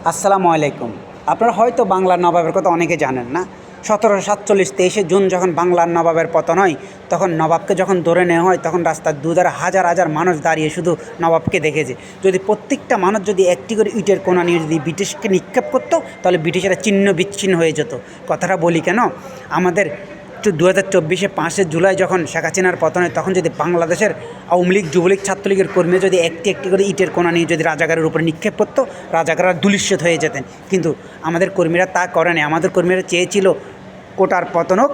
আসসালামু আলাইকুম। আপনারা হয়তো বাংলার নবাবের কথা অনেকে জানেন না। 1747 23শে জুন যখন বাংলার নবাবের পতন হয়, তখন নবাবকে যখন ধরে নেওয়া হয়, তখন রাস্তার দুধারে হাজার হাজার মানুষ দাঁড়িয়ে শুধু নবাবকে দেখেছে। যদি প্রত্যেকটা মানুষ যদি একটি করে ইটের কোণা নিয়ে যদি ব্রিটিশকে নিক্ষেপ করতো, তাহলে ব্রিটিশেরা ছিন্ন বিচ্ছিন্ন হয়ে যেত। কথাটা বলি কেন, আমাদের 2024 5 জুলাই যখন শেখ হাসিনার পতন হয়, তখন যদি বাংলাদেশের আওয়ামী লীগ, যুবলীগ, ছাত্রলীগের কর্মীরা যদি একটি একটি করে ইটের কোণা নিয়ে যদি রাজাকারের উপরে নিক্ষেপ করতো, রাজাকাররা ধূলিসাৎ হয়ে যেতেন। কিন্তু আমাদের কর্মীরা তা করেনি। আমাদের কর্মীরা চেয়েছিল কোটার পতন হোক,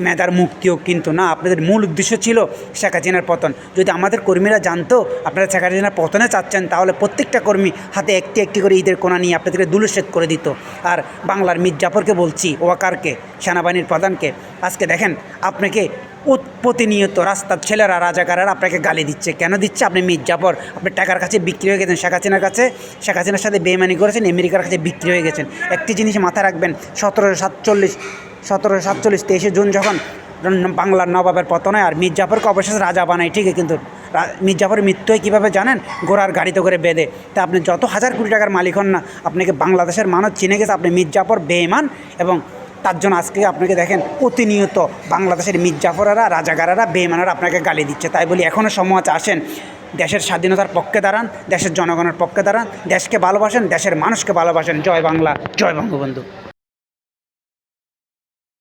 মেধার মুক্তি হোক, কিন্তু না, আপনাদের মূল উদ্দেশ্য ছিল শেখ হাসিনার পতন। যদি আমাদের কর্মীরা জানতো আপনারা শেখ হাসিনার পতনে চাচ্ছেন, তাহলে প্রত্যেকটা কর্মী হাতে একটি একটি করে ঈদের কোণা নিয়ে আপনাদেরকে ধূলিসাৎ করে দিত। আর বাংলার মীর জাফরকে বলছি, ওয়াকারকে, সেনাবাহিনীর প্রধানকে, আজকে দেখেন আপনাকে প্রতিনিয়ত রাস্তার ছেলেরা, রাজাকারেরা আপনাকে গালি দিচ্ছে। কেন দিচ্ছে? আপনি মীর জাফর, আপনি টাকার কাছে বিক্রি হয়ে গেছেন শেখ হাসিনার কাছে, শেখ হাসিনার সাথে বেইমানি করেছেন, আমেরিকার কাছে বিক্রি হয়ে গেছেন। একটি জিনিস মাথায় রাখবেন, 1747 23শে জুন যখন বাংলার নবাবের পতন হয় আর মীর জাফরকে অবশেষে রাজা বানায়, ঠিকই, কিন্তু মীর জাফরের মৃত্যু হয় কীভাবে জানেন? ঘোড়ার গাড়িতে করে বেঁধে। তা আপনি যত হাজার কোটি টাকার মালিক হন না, আপনাকে বাংলাদেশের মানুষ চিনে গেছে আপনি মীর জাফর বেঈমান। এবং তার জন্য আজকে আপনাকে দেখেন প্রতিনিয়ত বাংলাদেশের মীর জাফরেরা, রাজাকারেরা, বেঈমানেরা আপনাকে গালি দিচ্ছে। তাই বলি, এখনও সময় আছে, আসেন দেশের স্বাধীনতার পক্ষে দাঁড়ান, দেশের জনগণের পক্ষে দাঁড়ান, দেশকে ভালোবাসেন, দেশের মানুষকে ভালোবাসেন। জয় বাংলা, জয় বঙ্গবন্ধু।